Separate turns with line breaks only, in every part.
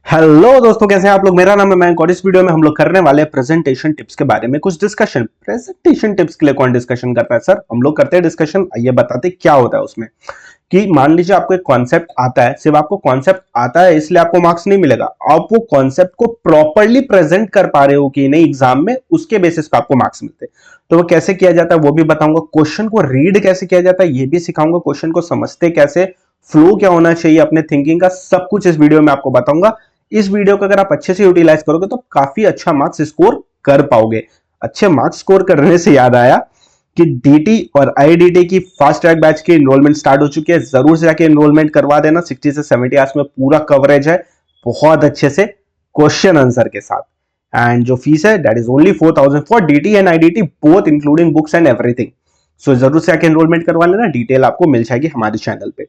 Hello दोस्तों, कैसे हैं आप लोग। मेरा नाम है मयंक और इस वीडियो में हम लोग करने वाले हैं प्रेजेंटेशन टिप्स के बारे में कुछ डिस्कशन। प्रेजेंटेशन टिप्स के लिए कौन डिस्कशन करता है सर? हम लोग करते हैं डिस्कशन। आइए बताते हैं क्या होता है उसमें। कि मान लीजिए आपको एक कॉन्सेप्ट आता है, सिर्फ आपको कॉन्सेप्ट आता है इसलिए आपको मार्क्स नहीं मिलेगा। आप वो कॉन्सेप्ट को प्रॉपरली प्रेजेंट कर पा रहे हो कि नहीं एग्जाम में, उसके बेसिस पे आपको मार्क्स मिलते हैं। तो वो कैसे किया जाता है वो भी बताऊंगा। क्वेश्चन को रीड कैसे किया जाता है ये भी सिखाऊंगा। क्वेश्चन को समझते कैसे, फ्लो क्या होना चाहिए अपने थिंकिंग का, सब कुछ इस वीडियो में आपको बताऊंगा। इस वीडियो को अगर आप अच्छे से यूटिलाइज करोगे तो काफी अच्छा मार्क्स स्कोर कर पाओगे। अच्छे मार्क्स स्कोर करने से याद आया कि डीटी और आईडीटी की फास्ट ट्रैक बैच की एनरोलमेंट स्टार्ट हो चुकी है। जरूर से जाके एनरोलमेंट करवा देना। 60 से 70 आवर्स में पूरा कवरेज है, बहुत अच्छे से क्वेश्चन आंसर के साथ। एंड जो फीस है that is only 4000 for DT and IDT both, including books and everything. So जरूर से आके एनरोलमेंट करवा लेना। डिटेल आपको मिल जाएगी हमारे चैनल पे।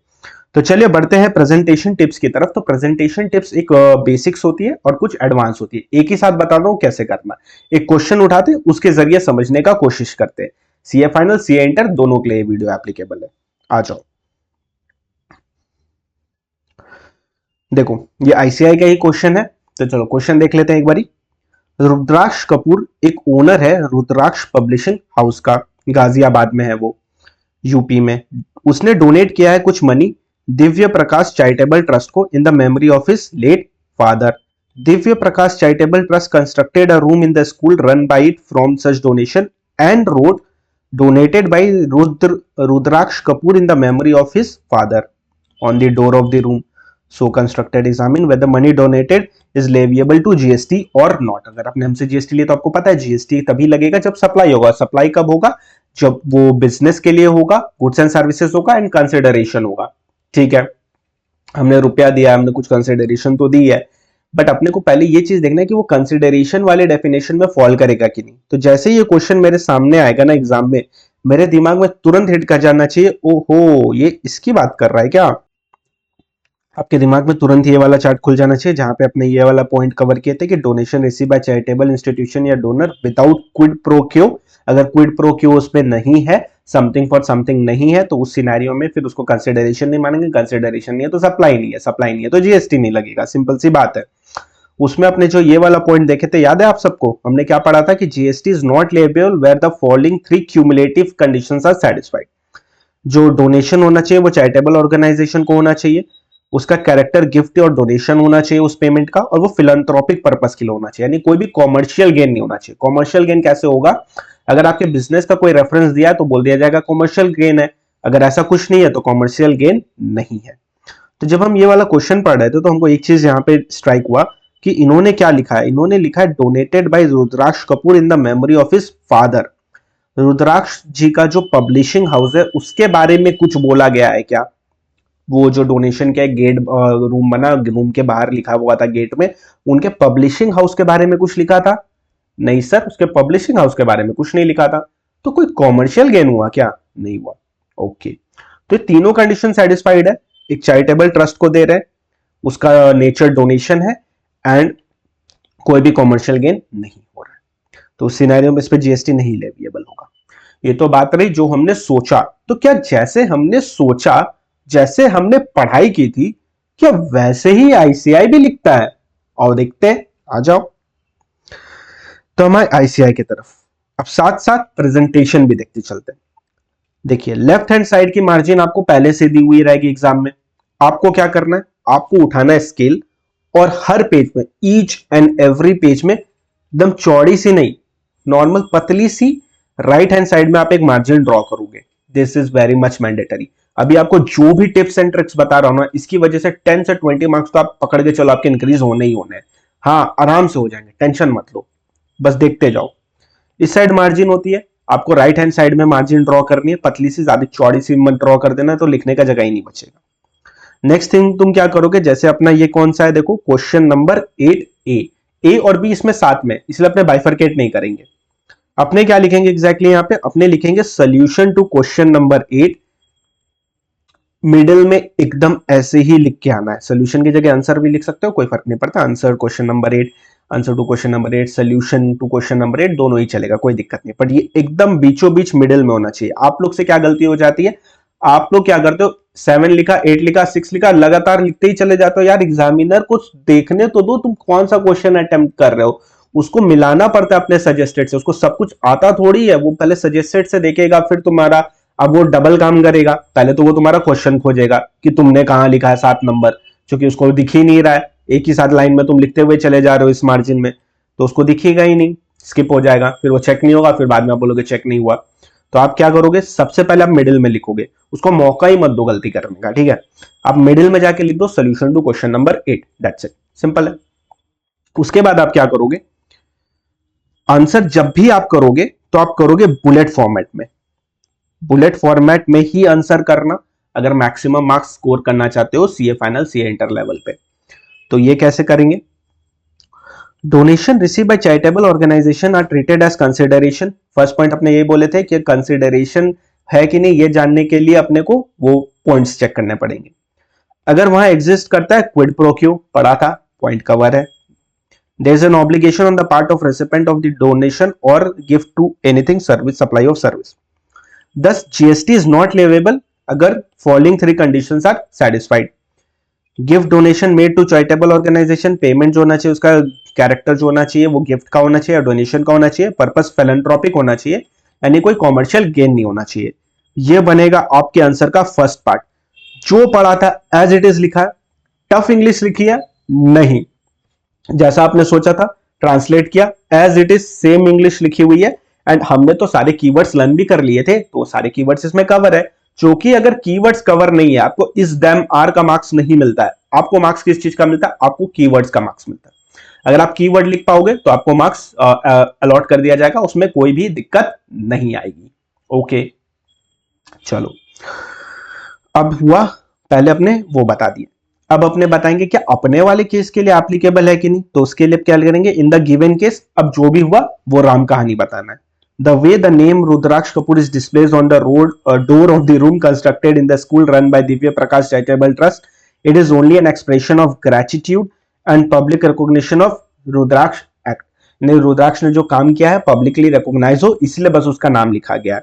तो चलिए बढ़ते हैं प्रेजेंटेशन टिप्स की तरफ। तो प्रेजेंटेशन टिप्स एक बेसिक्स होती है और कुछ एडवांस होती है। एक ही साथ बता दो कैसे करना। एक क्वेश्चन उठाते हैं, उसके जरिए समझने का कोशिश करते हैं। सीए फाइनल, सीए इंटर दोनों के लिए वीडियो एप्लीकेबल है। आ जाओ। देखो ये आईसीआई का ही क्वेश्चन है, तो चलो क्वेश्चन देख लेते हैं एक बारी। रुद्राक्ष कपूर एक ओनर है रुद्राक्ष पब्लिशिंग हाउस का, गाजियाबाद में है वो, यूपी में। उसने डोनेट किया है कुछ money Divya Prakash charitable trust को in the memory of his late father. Divya Prakash charitable trust constructed a room in the school run by it from such donation and road donated by Rudraksh Kapoor in the memory of his father on the door of the room. So constructed examine whether money donated is leviable to GST or not. अगर आपने हमसे GST लिए तो आपको पता है GST तभी लगेगा जब सप्लाई होगा। सप्लाई कब होगा? जब वो बिजनेस के लिए होगा, गुड्स एंड सर्विसेज होगा एंड कंसिडरेशन होगा। ठीक है, हमने रुपया दिया, हमने कुछ कंसिडरेशन तो दी है, बट अपने को पहले ये चीज देखना है कि वो कंसिडरेशन वाले डेफिनेशन में फॉल करेगा कि नहीं। तो जैसे ये क्वेश्चन मेरे सामने आएगा ना एग्जाम में, मेरे दिमाग में तुरंत हिट कर जाना चाहिए, ओहो ये इसकी बात कर रहा है क्या। आपके दिमाग में तुरंत ये वाला चार्ट खुल जाना चाहिए जहां पे अपने ये वाला पॉइंट कवर किए थे कि donation receive by charitable institution या donor without quid pro quo. अगर क्विड प्रो क्यो उसमें नहीं है, समथिंग फॉर समथिंग नहीं है, तो उस सिनेरियो में फिर उसको कंसिडरेशन नहीं मानेंगे। कंसिडरेशन नहीं है तो सप्लाई नहीं है, सप्लाई नहीं है तो जीएसटी नहीं लगेगा। सिंपल सी बात है। उसमें अपने जो ये वाला पॉइंट देखे थे, याद है आप सबको हमने क्या पढ़ा था कि GST is not leviable where the following 3 cumulative conditions are satisfied. जो डोनेशन होना चाहिए वो चैरिटेबल ऑर्गेनाइजेशन को होना चाहिए, उसका कैरेक्टर गिफ्ट और डोनेशन होना चाहिए उस पेमेंट का, और वो फिलैंथ्रोपिक पर्पस के लिए होना चाहिए। यानी कोई भी कॉमर्शियल गेन नहीं होना चाहिए। कॉमर्शियल गेन कैसे होगा? अगर आपके बिजनेस का कोई रेफरेंस दिया है तो बोल दिया जाएगा कॉमर्शियल गेन है, अगर ऐसा कुछ नहीं है तो कॉमर्शियल गेन नहीं है। तो जब हम ये वाला क्वेश्चन पढ़ रहे थे तो हमको एक चीज यहाँ पे स्ट्राइक हुआ कि इन्होंने क्या लिखा है। इन्होंने लिखा है donated by Rudraksh Kapoor in the memory of his father. Rudraksh ji का जो पब्लिशिंग हाउस है उसके बारे में कुछ बोला गया है क्या? वो जो डोनेशन के गेट रूम बना, रूम के बाहर लिखा हुआ था गेट में, उनके पब्लिशिंग हाउस के बारे में कुछ लिखा था? नहीं सर, उसके पब्लिशिंग हाउस के बारे में कुछ नहीं लिखा था। तो कोई कॉमर्शियल गेन हुआ क्या? नहीं हुआ। ओके, तो ये तीनों कंडीशन सेटिस्फाइड है। एक चैरिटेबल ट्रस्ट को दे रहे हैं, उसका नेचर डोनेशन है, एंड कोई भी कॉमर्शियल गेन नहीं हो रहा है। तो उस सिनेरियो में इस पे जीएसटी नहीं लेविएबल होगा। ये तो बात रही जो हमने सोचा। तो क्या जैसे हमने सोचा, जैसे हमने पढ़ाई की थी, क्या वैसे ही आईसीआई भी लिखता है? और देखते हैं, आ जाओ। तो हमारे आईसीआई की तरफ अब साथ साथ प्रेजेंटेशन भी देखते चलते हैं। देखिए लेफ्ट हैंड साइड की मार्जिन आपको पहले से दी हुई रहेगी एग्जाम में। आपको क्या करना है, आपको उठाना है स्केल और हर पेज में, ईच एंड एवरी पेज में एकदम चौड़ी सी नहीं, नॉर्मल पतली सी राइट हैंड साइड में आप एक मार्जिन ड्रॉ करोगे। This is very much mandatory. अभी आपको जो भी टिप्स एंड ट्रिक्स बता रहा हूं ना, इसकी वजह से 10 से 20 मार्क्स तो आप पकड़ के चलो आपके इंक्रीज होने ही होने हैं। हाँ आराम से हो जाएंगे, टेंशन मत लो, बस देखते जाओ। इस साइड मार्जिन होती है, आपको राइट हैंड साइड में मार्जिन ड्रॉ करनी है, पतली सी, ज्यादा चौड़ी सी मत ड्रॉ कर देना, तो लिखने का जगह ही नहीं बचेगा। नेक्स्ट थिंग तुम क्या करोगे, जैसे अपना ये कौन सा है, देखो क्वेश्चन नंबर 8A, ए और बी इसमें साथ में, इसलिए अपने बाइफरकेट नहीं करेंगे। अपने क्या लिखेंगे एग्जैक्टली यहाँ पे, अपने लिखेंगे solution to question number 8। Middle में एकदम ऐसे ही लिख के आना है। सोल्यूशन की जगह आंसर भी लिख सकते हो, कोई फर्क नहीं पड़ता। Answer question number 8, answer to question number 8, solution to question number 8, दोनों ही चलेगा, कोई दिक्कत नहीं। बट ये एकदम बीचों बीच मिडिल में होना चाहिए। आप लोग से क्या गलती हो जाती है, आप लोग क्या करते हो, 7 लिखा, 8 लिखा, 6 लिखा, लगातार लिखते ही चले जाते हो। यार एग्जामिनर कुछ देखने तो दो, तुम कौन सा क्वेश्चन अटेम्प्ट कर रहे हो, उसको मिलाना पड़ता है अपने सजेस्टेड से। उसको सब कुछ आता थोड़ी है, वो पहले सजेस्टेड से देखेगा फिर तुम्हारा। अब वो डबल काम करेगा, पहले तो वो तुम्हारा क्वेश्चन खोजेगा कि तुमने कहां लिखा है 7 नंबर, क्योंकि उसको दिख ही नहीं रहा है, एक ही साथ लाइन में तुम लिखते हुए चले जा रहे हो इस मार्जिन में, तो उसको दिखेगा ही नहीं, स्किप हो जाएगा, फिर वो चेक नहीं होगा, फिर बाद में आप बोलोगे चेक नहीं हुआ। तो आप क्या करोगे, सबसे पहले आप मिडिल में लिखोगे, उसको मौका ही मत दो गलती करने का, ठीक है। आप मिडिल में जाके लिख दो solution to question number 8, that's it, simple है। उसके बाद आप क्या करोगे, आंसर जब भी आप करोगे तो आप करोगे बुलेट फॉर्मेट में। बुलेट फॉर्मेट में ही आंसर करना अगर मैक्सिमम मार्क्स स्कोर करना चाहते हो CA final, CA inter level पे। तो ये कैसे करेंगे, donation receive by charitable organisation are treated as consideration. First point अपने ये बोले थे कि कंसिडरेशन है कि नहीं, ये जानने के लिए अपने को वो पॉइंट्स चेक करने पड़ेंगे। अगर वहां एग्जिस्ट करता है क्विड प्रो क्यू, पढ़ा था, पॉइंट कवर है। There is an obligation on the part of recipient of the donation और gift to anything service, supply of service. Thus GST is not leviable अगर following 3 conditions are satisfied. Gift donation made to charitable organisation, payment जो होना चाहिए उसका character जो होना चाहिए वो गिफ्ट का होना चाहिए, डोनेशन का होना चाहिए, पर्पस फिलैंथ्रोपिक होना चाहिए, यानी कोई कॉमर्शियल गेन नहीं होना चाहिए। ये बनेगा आपके आंसर का फर्स्ट पार्ट। जो पढ़ा था एज इट इज लिखा है, टफ इंग्लिश लिखी है नहीं, जैसा आपने सोचा था ट्रांसलेट किया, as it is same English लिखी हुई है। एंड हमने तो सारे कीवर्ड्स लर्न भी कर लिए थे, तो सारे कीवर्ड्स इसमें कवर है। क्योंकि अगर कीवर्ड्स कवर नहीं है, आपको इस दैम आर का मार्क्स नहीं मिलता है। आपको मार्क्स किस चीज का मिलता है, आपको कीवर्ड्स का मार्क्स मिलता है। अगर आप कीवर्ड लिख पाओगे तो आपको मार्क्स अलॉट कर दिया जाएगा, उसमें कोई भी दिक्कत नहीं आएगी। ओके, चलो अब हुआ, पहले अपने वो बता दिए। अब अपने बताएंगे क्या अपने वाले केस के लिए एप्लीकेबल है कि नहीं, तो उसके लिए क्या करेंगे, इन द गिवन केस अब जो भी हुआ वो राम कहानी बताना है। The way the name Rudraksh Kapoor is displayed on the door of the room constructed in the school run by Divya Prakash Charitable Trust, it is only an expression of gratitude and public recognition of Rudraksh Act. ने रुद्राक्ष ने जो काम किया है publicly recognise हो, इसलिए बस उसका नाम लिखा गया है।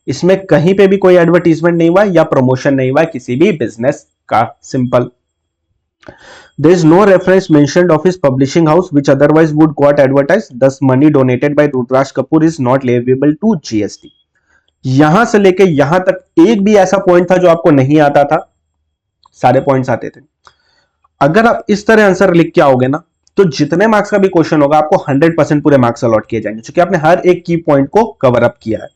इसमें कहीं पे भी कोई एडवर्टीजमेंट नहीं हुआ या प्रमोशन नहीं हुआ किसी भी बिजनेस का, simple. There is no reference mentioned of his publishing house which otherwise would got advertised. Thus, money donated by Rudraksh Kapoor is not liable to GST. यहां से लेके यहां तक एक भी ऐसा पॉइंट था जो आपको नहीं आता था, सारे पॉइंट्स आते थे। अगर आप इस तरह आंसर लिख के आओगे ना, तो जितने मार्क्स का भी क्वेश्चन होगा आपको 100% पूरे मार्क्स अलॉट किए जाएंगे, क्योंकि आपने हर एक की पॉइंट को कवर अप किया है।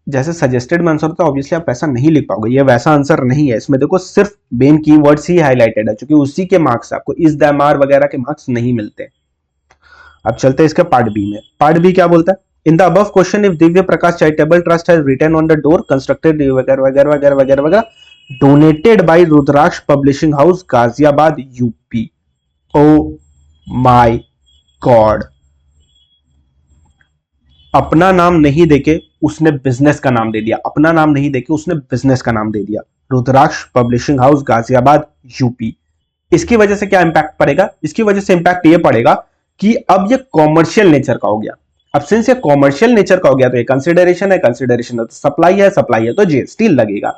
जैसे सजेस्टेड में आंसर होता है, ऑब्वियसली आप वैसा नहीं लिख पाओगे, ये वैसा आंसर नहीं है। इसमें देखो सिर्फ मेन कीवर्ड्स ही हाईलाइटेड है, क्योंकि उसी के मार्क्स आपको इस दैमार वगैरह के मार्क्स नहीं मिलते। अब चलते हैं इसके पार्ट बी में। पार्ट बी क्या बोलता है, in the above question if Divya Prakash charitable trust has written on the door constructed वगैरह वगैरह वगैरह वगैरह वगैरह donated by Rudraksh publishing house Ghaziabad UP. Oh my God, अपना नाम नहीं देके उसने बिजनेस का नाम दे दिया, अपना नाम नहीं देके उसने बिजनेस का नाम दे दिया, रुद्राक्ष पब्लिशिंग हाउस गाजियाबाद यूपी। इसकी वजह से क्या इंपैक्ट पड़ेगा, इसकी वजह से इंपैक्ट ये पड़ेगा कि अब ये कॉमर्शियल नेचर का हो गया। अब सिंस ये कॉमर्शियल नेचर का हो गया तो ये कंसिडरेशन है, कंसिडरेशन है तो सप्लाई है, सप्लाई है तो जीएसटी लगेगा।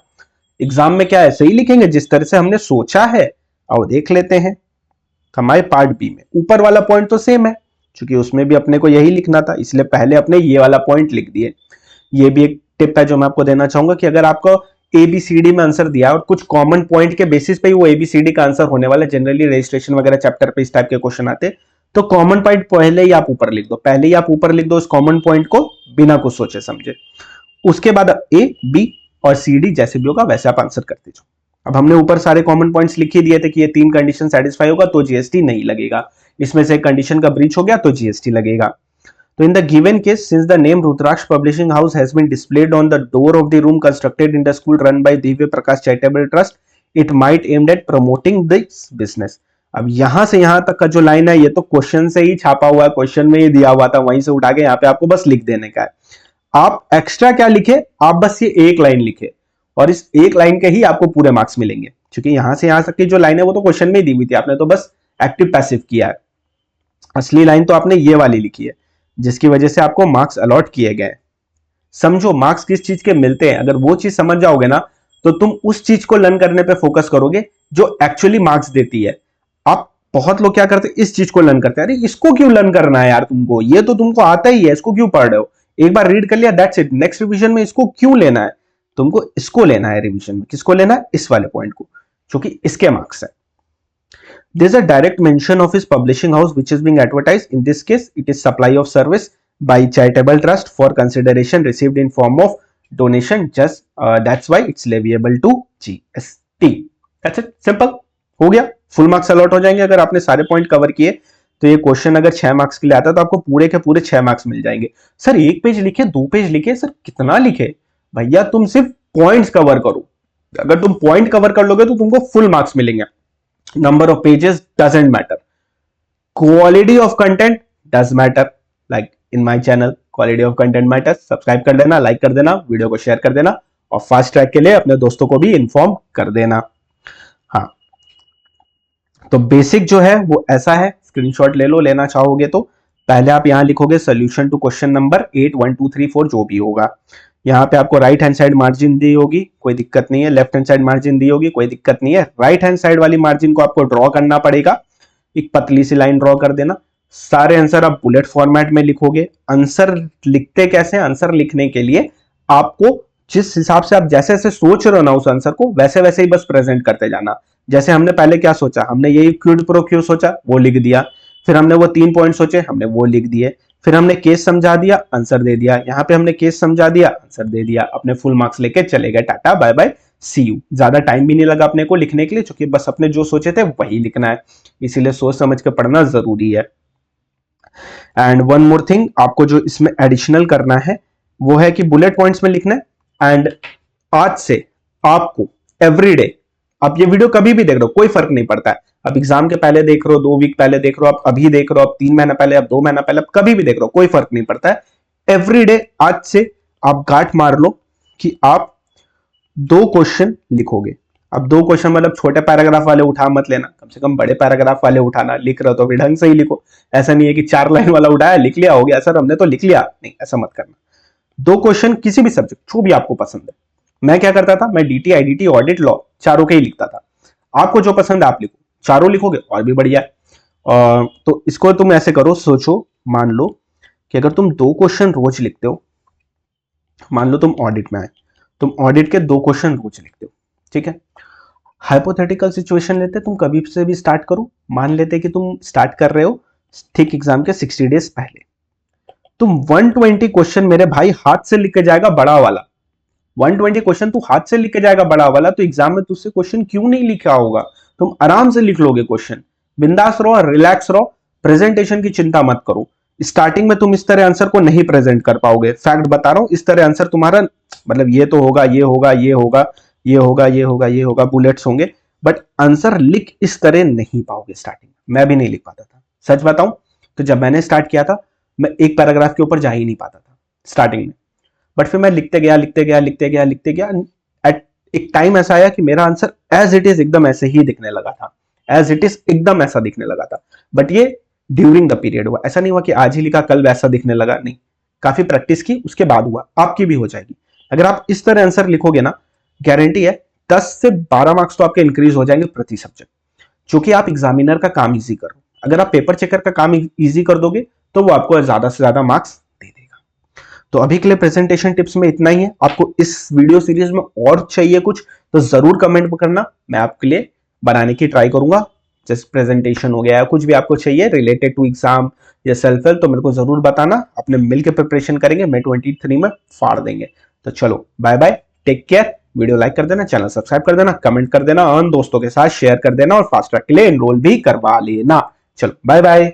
एग्जाम में क्या है, सही लिखेंगे जिस तरह से हमने सोचा है। आओ देख लेते हैं हमारे पार्ट बी में। ऊपर वाला पॉइंट तो सेम है, क्योंकि उसमें भी अपने को यही लिखना था, इसलिए पहले अपने ये वाला पॉइंट लिख दिए। ये भी एक टिप है जो मैं आपको देना चाहूंगा कि अगर आपको एबीसीडी में आंसर दिया और कुछ कॉमन पॉइंट के बेसिस पे ही वो एबीसीडी का आंसर होने वाला, जनरली रजिस्ट्रेशन वगैरह चैप्टर पे इस टाइप के क्वेश्चन आते, तो कॉमन पॉइंट पहले ही आप ऊपर लिख दो, पहले ही आप ऊपर लिख दो उस कॉमन पॉइंट को बिना कुछ सोचे समझे। उसके बाद ए बी और सी डी जैसे भी होगा वैसे आप आंसर करते जाओ। अब हमने ऊपर सारे कॉमन पॉइंट्स लिख ही दिए थे कि ये 3 कंडीशन सेटिस्फाई होगा तो जीएसटी नहीं लगेगा, इसमें से एक कंडीशन का ब्रीच हो गया तो जीएसटी लगेगा। So in the given case, since the name Rudraksh Publishing House has been displayed on the door of the room constructed in the school run by Divya Prakash Charitable Trust, it might aimed at promoting this business. अब यहां से यहां तक का जो line है ये तो क्वेश्चन से ही छापा हुआ है, क्वेश्चन में ही दिया हुआ था, वहीं से उठा के यहाँ पे आपको बस लिख देने का है। आप एक्स्ट्रा क्या लिखे, आप बस ये एक लाइन लिखे और इस एक लाइन के ही आपको पूरे मार्क्स मिलेंगे, क्योंकि यहां से यहां तक की जो लाइन है वो तो क्वेश्चन में ही दी हुई थी, आपने तो बस एक्टिव पैसिव किया है। असली लाइन तो आपने ये वाली लिखी है जिसकी वजह से आपको मार्क्स अलॉट किए गए। समझो मार्क्स किस चीज के मिलते हैं, अगर वो चीज समझ जाओगे ना तो तुम उस चीज को लर्न करने पे फोकस करोगे जो एक्चुअली मार्क्स देती है। आप बहुत लोग क्या करते हैं, इस चीज को लर्न करते हैं, अरे इसको क्यों लर्न करना है यार तुमको, ये तो तुमको आता ही है, इसको क्यों पढ़ रहे हो, एक बार रीड कर लिया दैट्स इट, नेक्स्ट रिवीजन में इसको क्यों लेना है, तुमको इसको लेना है रिवीजन में, किसको लेना है, इस वाले पॉइंट को जो कि इसके मार्क्स है। There is a direct mention of his publishing house which is being advertised. In this case, it is supply of service by charitable trust for consideration received in form of donation. Just that's why it's leviable to GST. That's it. Simple. हो गया, full marks allot हो जाएंगे अगर आपने सारे point cover किए। तो ये क्वेश्चन अगर 6 मार्क्स के लिए आता है तो आपको पूरे के पूरे 6 मार्क्स मिल जाएंगे। सर 1 पेज लिखे, 2 पेज लिखे, सर कितना लिखे, भैया तुम सिर्फ पॉइंट्स कवर करो, अगर तुम पॉइंट कवर कर लोगे तो तुमको फुल मार्क्स मिलेंगे। Number of pages doesn't matter, quality of content does matter, like in my channel quality of content matters। Subscribe कर देना, लाइक कर देना, वीडियो को शेयर कर देना और फास्ट ट्रैक के लिए अपने दोस्तों को भी इन्फॉर्म कर देना। हाँ, तो बेसिक जो है वो ऐसा है, स्क्रीनशॉट ले लो लेना चाहोगे तो। पहले आप यहां लिखोगे सोल्यूशन टू क्वेश्चन नंबर 8 1 2 3 4 जो भी होगा। यहाँ पे आपको राइट हैंड साइड मार्जिन दी होगी, कोई दिक्कत नहीं है, लेफ्ट हैंड साइड मार्जिन दी होगी, कोई दिक्कत नहीं है। राइट हैंड साइड वाली मार्जिन को आपको ड्रॉ करना पड़ेगा, एक पतली सी लाइन ड्रॉ कर देना। सारे आंसर आप बुलेट फॉर्मेट में लिखोगे। आंसर लिखते कैसे, आंसर लिखने के लिए आपको जिस हिसाब से आप जैसे जैसे सोच रहे हो ना उस आंसर को, वैसे वैसे ही बस प्रेजेंट करते जाना। जैसे हमने पहले क्या सोचा, हमने यही क्विड प्रो क्यू सोचा, वो लिख दिया, फिर हमने वो 3 पॉइंट सोचे, हमने वो लिख दिए, फिर हमने केस समझा दिया, आंसर दे दिया, यहाँ पे हमने केस समझा दिया, आंसर दे दिया, अपने फुल मार्क्स लेके चले गए, tata bye bye see you. ज्यादा टाइम भी नहीं लगा अपने को लिखने के लिए, क्योंकि बस अपने जो सोचे थे वही लिखना है, इसीलिए सोच समझ के पढ़ना जरूरी है। एंड वन मोर थिंग आपको जो इसमें एडिशनल करना है वो है कि बुलेट पॉइंट्स में लिखना है। एंड आज से आपको एवरीडे, आप ये वीडियो कभी भी देख रहे हो कोई फर्क नहीं पड़ता है, अब एग्जाम के पहले देख रहे हो, 2 वीक पहले देख रहे हो, आप अभी देख रहे हो, आप 3 महीना पहले, आप 2 महीना पहले, आप कभी भी देख रहे हो, कोई फर्क नहीं पड़ता है। एवरीडे आज से आप गांठ मार लो कि आप 2 क्वेश्चन लिखोगे। अब 2 क्वेश्चन मतलब छोटे पैराग्राफ वाले उठा मत लेना, कम से कम बड़े पैराग्राफ वाले उठाना। लिख रहे हो तो भी ढंग से ही लिखो, ऐसा नहीं है कि 4 लाइन वाला उठाया लिख लिया हो गया सर हमने तो लिख लिया, नहीं ऐसा मत करना। 2 क्वेश्चन किसी भी सब्जेक्ट जो भी आपको पसंद है। मैं क्या करता था, मैं डीटी आईडीटी ऑडिट लॉ चारों के ही लिखता था। आपको जो पसंद है आप लिखो, चारों लिखोगे और भी बढ़िया है। तो इसको तुम ऐसे करो, सोचो, मान लो कि अगर तुम 2 क्वेश्चन रोज लिखते हो, मान लो तुम ऑडिट में आए, तुम ऑडिट के 2 क्वेश्चन रोज लिखते हो, ठीक है। हाइपोथेटिकल सिचुएशन लेते, तुम कभी से भी स्टार्ट करो, मान लेते कि तुम स्टार्ट कर रहे हो ठीक एग्जाम के 60 डेज पहले, तुम 120 क्वेश्चन मेरे भाई हाथ से लिख के जाएगा बड़ा वाला, 120 क्वेश्चन तू हाथ से लिख के जाएगा बड़ा वाला, तो एग्जाम में तुझसे क्वेश्चन क्यों नहीं लिखा होगा, तुम आराम से लिख लोगे क्वेश्चन। बिंदास रहो, रिलैक्स रहो, प्रेजेंटेशन की चिंता मत करो। स्टार्टिंग में तुम इस तरह आंसर को नहीं प्रेजेंट कर पाओगे, फैक्ट बता रहा हूं, इस तरह आंसर तुम्हारा मतलब ये तो होगा, ये होगा, ये होगा, ये होगा, ये होगा, ये होगा, बुलेट्स होंगे, बट आंसर लिख इस तरह नहीं पाओगे। स्टार्टिंग मैं भी नहीं लिख पाता था, सच बताऊं तो जब मैंने स्टार्ट किया था मैं एक पैराग्राफ के ऊपर जा ही नहीं पाता था स्टार्टिंग में, बट फिर मैं लिखते गया लिखते गया लिखते गया लिखते गया, एट एक टाइम ऐसा आया कि मेरा आंसर एज इट इज एकदम ऐसे ही दिखने लगा था, एज इट इज एकदम ऐसा दिखने लगा था। बट ये ड्यूरिंग द पीरियड हुआ, ऐसा नहीं हुआ कि आज ही लिखा कल वैसा दिखने लगा, नहीं, काफी प्रैक्टिस की उसके बाद हुआ। आपकी भी हो जाएगी अगर आप इस तरह आंसर लिखोगे ना, गारंटी है 10 से 12 मार्क्स तो आपके इंक्रीज हो जाएंगे प्रति सब्जेक्ट, क्योंकि आप एग्जामिनर का काम इजी करो। अगर आप पेपर चेकर का काम इजी कर दोगे तो वो आपको ज्यादा से ज्यादा मार्क्स दे देगा। तो अभी के लिए प्रेजेंटेशन टिप्स में इतना ही है। आपको इस वीडियो सीरीज में और चाहिए कुछ तो जरूर कमेंट करना, मैं आपके लिए बनाने की ट्राई करूंगा। जैसे प्रेजेंटेशन हो गया, कुछ भी आपको चाहिए रिलेटेड टू एग्जाम या सेल्फ हेल्प तो मेरे को जरूर बताना, अपने मिलकर प्रिपरेशन करेंगे, मैं 23 में फाड़ देंगे। तो चलो bye bye, take care. Video like कर देना, चैनल सब्सक्राइब कर देना, कमेंट कर देना और दोस्तों के साथ शेयर कर देना और फास्ट ट्रैक के लिए एनरोल भी करवा लेना। चलो बाय बाय।